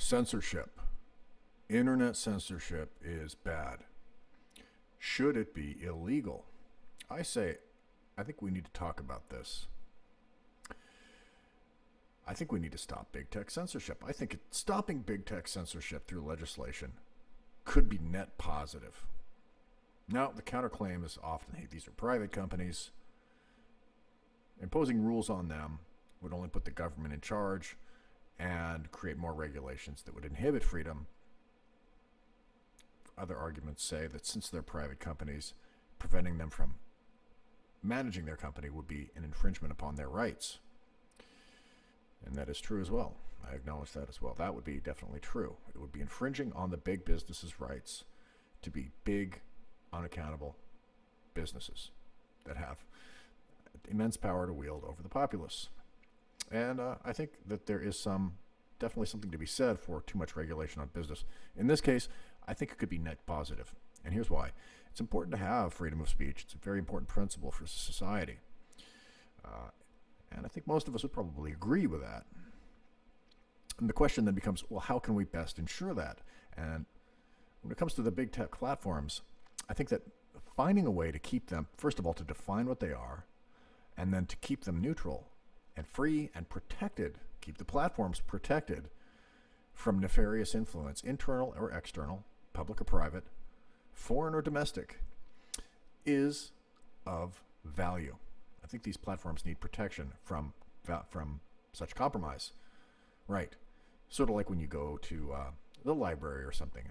Censorship. Internet censorship is bad. Should it be illegal? I think we need to talk about this. I think we need to stop big tech censorship. I think stopping big tech censorship through legislation could be net positive. Now, the counterclaim is often, hey, these are private companies. Imposing rules on them would only put the government in charge and create more regulations that would inhibit freedom. Other arguments say that since they're private companies, preventing them from managing their company would be an infringement upon their rights. And that is true as well. I acknowledge that as well. That would be definitely true. It would be infringing on the big businesses' rights to be big, unaccountable businesses that have immense power to wield over the populace. And I think that there is definitely something to be said for too much regulation on business. In this case, I think it could be net positive. And here's why. It's important to have freedom of speech. It's a very important principle for society. And I think most of us would probably agree with that. And the question then becomes, well, how can we best ensure that? And when it comes to the big tech platforms, I think that finding a way to keep them, first of all, to define what they are, and then to keep them neutral and free and protected, keep the platforms protected from nefarious influence, internal or external, public or private, foreign or domestic, is of value. I think these platforms need protection from such compromise. Right. Sort of like when you go to the library or something.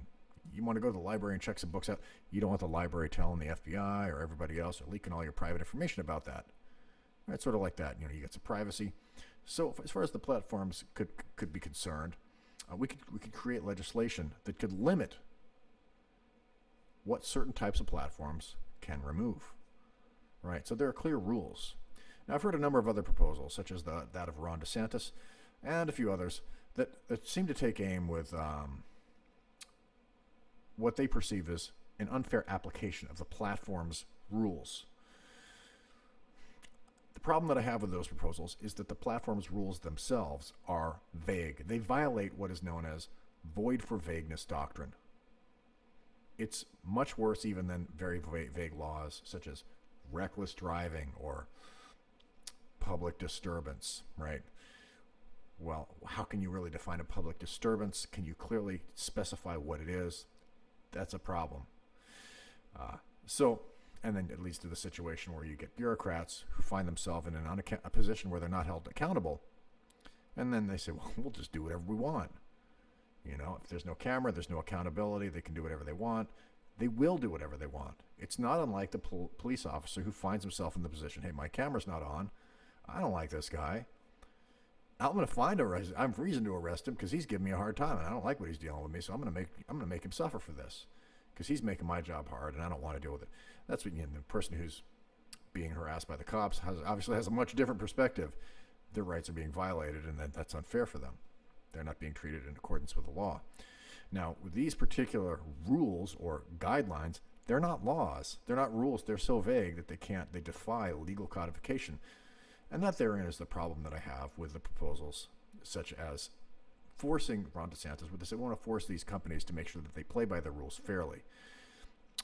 You want to go to the library and check some books out. You don't want the library telling the FBI or everybody else or leaking all your private information about that. Right, sort of like that. You get some privacy. So as far as the platforms could be concerned, we could create legislation that could limit what certain types of platforms can remove. Right, so there are clear rules. Now, I've heard a number of other proposals, such as that of Ron DeSantis and a few others, that seem to take aim with what they perceive as an unfair application of the platform's rules. The problem that I have with those proposals is that the platform's rules themselves are vague. They violate what is known as void for vagueness doctrine. It's much worse even than very vague laws such as reckless driving or public disturbance, right? Well, how can you really define a public disturbance? Can you clearly specify what it is? That's a problem. And then it leads to the situation where you get bureaucrats who find themselves in a position where they're not held accountable. And then they say, well, we'll just do whatever we want. If there's no camera, there's no accountability, they can do whatever they want. They will do whatever they want. It's not unlike the police officer who finds himself in the position, hey, my camera's not on. I don't like this guy. I'm going to find a reason. I have reason to arrest him because he's giving me a hard time, and I don't like what he's dealing with me. So I'm going to make him suffer for this because he's making my job hard, and I don't want to deal with it. That's what the person who's being harassed by the cops obviously has a much different perspective. Their rights are being violated, and that's unfair for them. They're not being treated in accordance with the law. Now, with these particular rules or guidelines, they're not laws. They're not rules. They're so vague that they defy legal codification. And that therein is the problem that I have with the proposals, such as forcing Ron DeSantis, where they say we want to force these companies to make sure that they play by the rules fairly.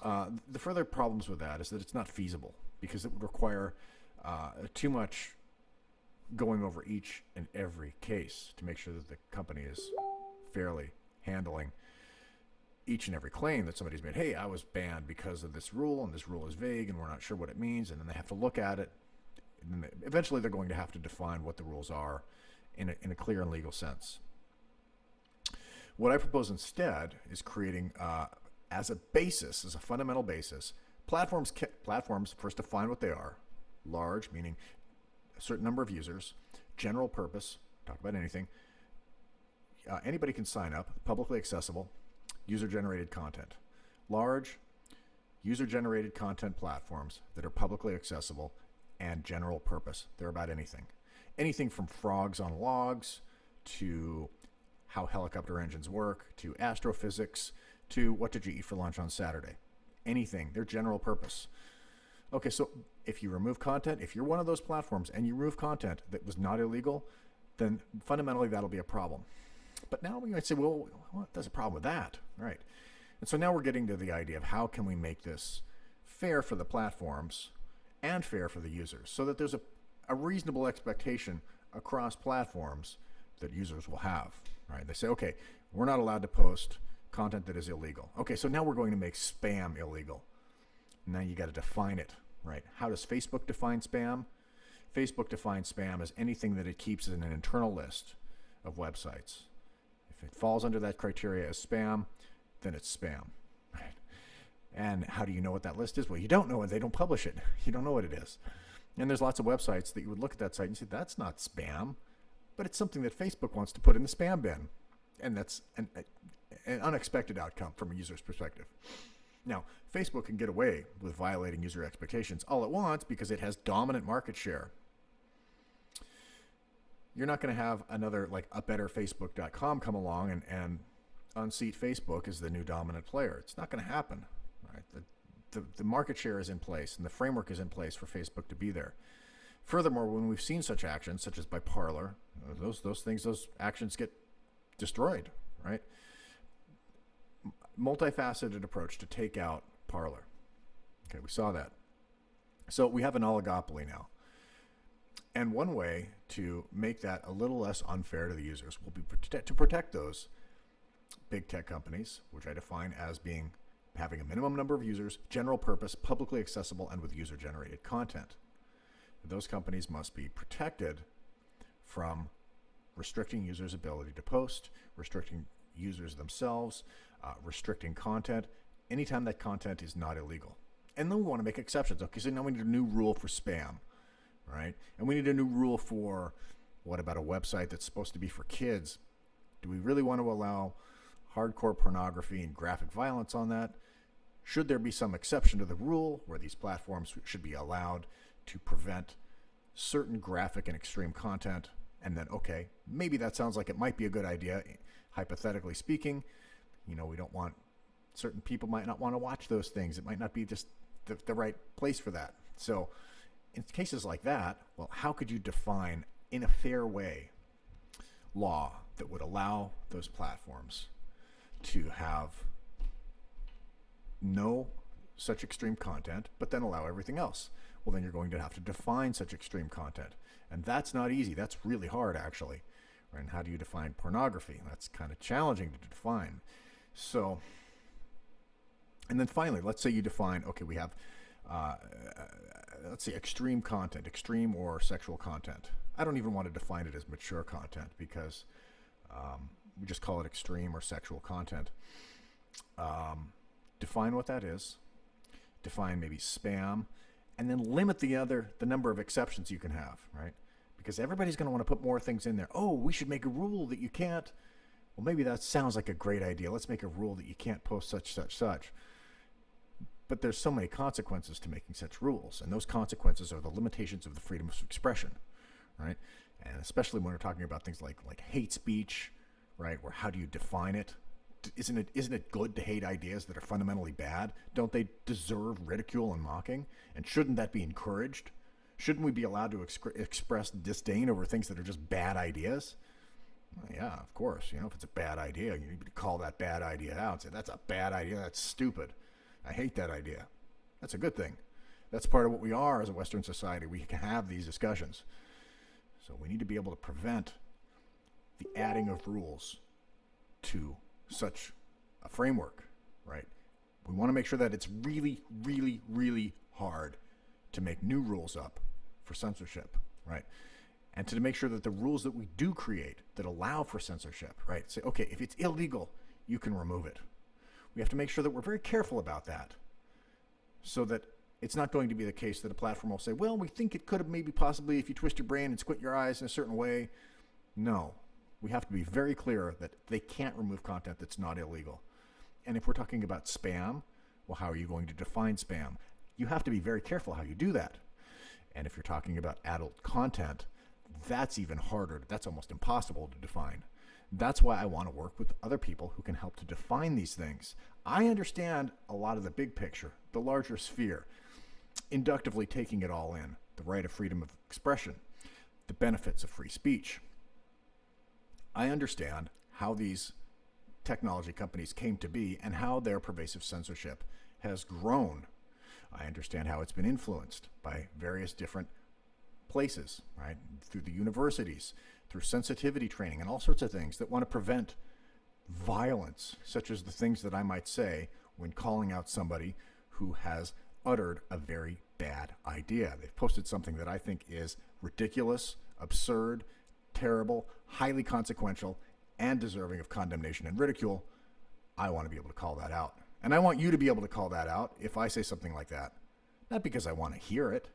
The further problems with that is that it's not feasible because it would require too much going over each and every case to make sure that the company is fairly handling each and every claim that somebody's made. Hey, I was banned because of this rule, and this rule is vague, and we're not sure what it means, and then they have to look at it. And then eventually they're going to have to define what the rules are in a clear and legal sense. What I propose instead is creating, as a fundamental basis, platforms first define what they are. Large, meaning a certain number of users. General purpose, talk about anything. Anybody can sign up, publicly accessible, user-generated content. Large, user-generated content platforms that are publicly accessible and general purpose. They're about anything. Anything from frogs on logs to how helicopter engines work to astrophysics to what did you eat for lunch on Saturday. Anything. They're general purpose. Okay, so if you remove content, if you're one of those platforms and you remove content that was not illegal, then fundamentally that'll be a problem. But now we might say, well, there's a problem with that, right? And so now we're getting to the idea of how can we make this fair for the platforms and fair for the users, so that there's a reasonable expectation across platforms that users will have, right? They say, okay, we're not allowed to post content that is illegal. Okay, so now we're going to make spam illegal. Now you got to define it, right? How does Facebook define spam? Facebook defines spam as anything that it keeps in an internal list of websites. If it falls under that criteria as spam, then it's spam, right? And how do you know what that list is? Well, you don't know it. They don't publish it. You don't know what it is. And there's lots of websites that you would look at that site and say, that's not spam, but it's something that Facebook wants to put in the spam bin. And that's an unexpected outcome from a user's perspective. Now, Facebook can get away with violating user expectations all it wants because it has dominant market share. You're not going to have another, like a better Facebook.com come along and unseat Facebook as the new dominant player. It's not going to happen. Right? The market share is in place and the framework is in place for Facebook to be there. Furthermore, when we've seen such actions, such as by Parler, those actions get destroyed, right? Multifaceted approach to take out Parler. Okay, we saw that. So we have an oligopoly now. And one way to make that a little less unfair to the users will be to protect those big tech companies, which I define as having a minimum number of users, general purpose, publicly accessible, and with user-generated content. Those companies must be protected from restricting users' ability to post, restricting users themselves, restricting content, anytime that content is not illegal. And then we want to make exceptions. Okay, so now we need a new rule for spam, right? And we need a new rule for, what about a website that's supposed to be for kids? Do we really want to allow hardcore pornography and graphic violence on that? Should there be some exception to the rule where these platforms should be allowed to prevent certain graphic and extreme content? And then, okay, maybe that sounds like it might be a good idea, hypothetically speaking. You know, we don't want, certain people might not want to watch those things. It might not be just the right place for that. So in cases like that, well, how could you define in a fair way law that would allow those platforms to have no such extreme content, but then allow everything else? Well, then you're going to have to define such extreme content. And that's not easy. That's really hard, actually. And how do you define pornography? That's kind of challenging to define. So, and then finally, let's say you define, okay, we have, let's say extreme content, extreme or sexual content. I don't even want to define it as mature content because we just call it extreme or sexual content. Define what that is. Define maybe spam, and then limit the number of exceptions you can have, right? Because everybody's going to want to put more things in there. Oh, we should make a rule that you can't. Well, maybe that sounds like a great idea. Let's make a rule that you can't post such. But there's so many consequences to making such rules, and those consequences are the limitations of the freedom of expression, right? And especially when we're talking about things like hate speech, right? Where how do you define it? Isn't it good to hate ideas that are fundamentally bad? Don't they deserve ridicule and mocking? And shouldn't that be encouraged? Shouldn't we be allowed to express disdain over things that are just bad ideas? Well, yeah, of course. You know, if it's a bad idea, you need to call that bad idea out and say, that's a bad idea, that's stupid. I hate that idea. That's a good thing. That's part of what we are as a Western society. We can have these discussions. So we need to be able to prevent the adding of rules to such a framework, right? We want to make sure that it's really, really, really hard to make new rules up for censorship, right? And to make sure that the rules that we do create that allow for censorship, right? Say, okay, if it's illegal, you can remove it. We have to make sure that we're very careful about that so that it's not going to be the case that a platform will say, well, we think it could have maybe possibly if you twist your brain and squint your eyes in a certain way. No. We have to be very clear that they can't remove content that's not illegal. And if we're talking about spam, well, how are you going to define spam? You have to be very careful how you do that. And if you're talking about adult content, that's even harder. That's almost impossible to define. That's why I want to work with other people who can help to define these things. I understand a lot of the big picture, the larger sphere, inductively taking it all in, the right of freedom of expression, the benefits of free speech. I understand how these technology companies came to be and how their pervasive censorship has grown. I understand how it's been influenced by various different places, right? Through the universities, through sensitivity training, and all sorts of things that want to prevent violence, such as the things that I might say when calling out somebody who has uttered a very bad idea. They've posted something that I think is ridiculous, absurd, terrible, highly consequential, and deserving of condemnation and ridicule. I want to be able to call that out. And I want you to be able to call that out if I say something like that. Not because I want to hear it.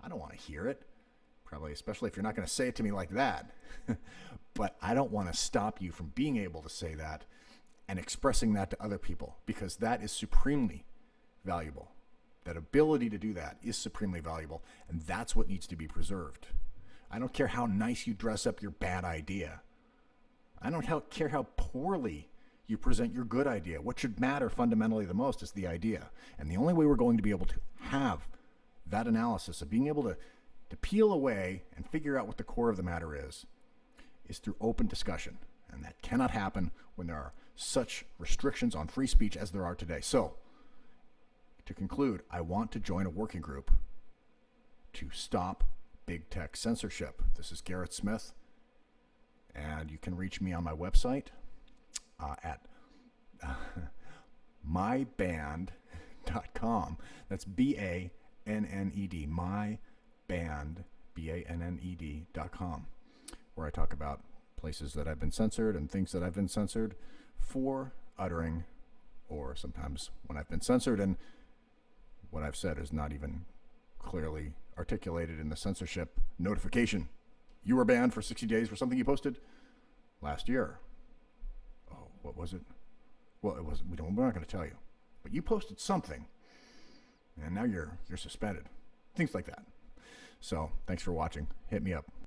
I don't want to hear it. Probably, especially if you're not going to say it to me like that. But I don't want to stop you from being able to say that and expressing that to other people, because that is supremely valuable. That ability to do that is supremely valuable, and that's what needs to be preserved. I don't care how nice you dress up your bad idea. I don't care how poorly you present your good idea. What should matter fundamentally the most is the idea. And the only way we're going to be able to have that analysis of being able to peel away and figure out what the core of the matter is through open discussion. And that cannot happen when there are such restrictions on free speech as there are today. So, to conclude, I want to join a working group to stop big tech censorship. This is Garrett Smith, and you can reach me on my website at mybanned.com. That's B-A-N-N-E-D, mybanned, B-A-N-N-E-D.com, where I talk about places that I've been censored and things that I've been censored for uttering, or sometimes when I've been censored and what I've said is not even clearly articulated in the censorship notification. You were banned for 60 days for something you posted last year. Oh, what was it? Well, it was. We're not going to tell you, but you posted something, and now you're suspended. Things like that. So, thanks for watching. Hit me up.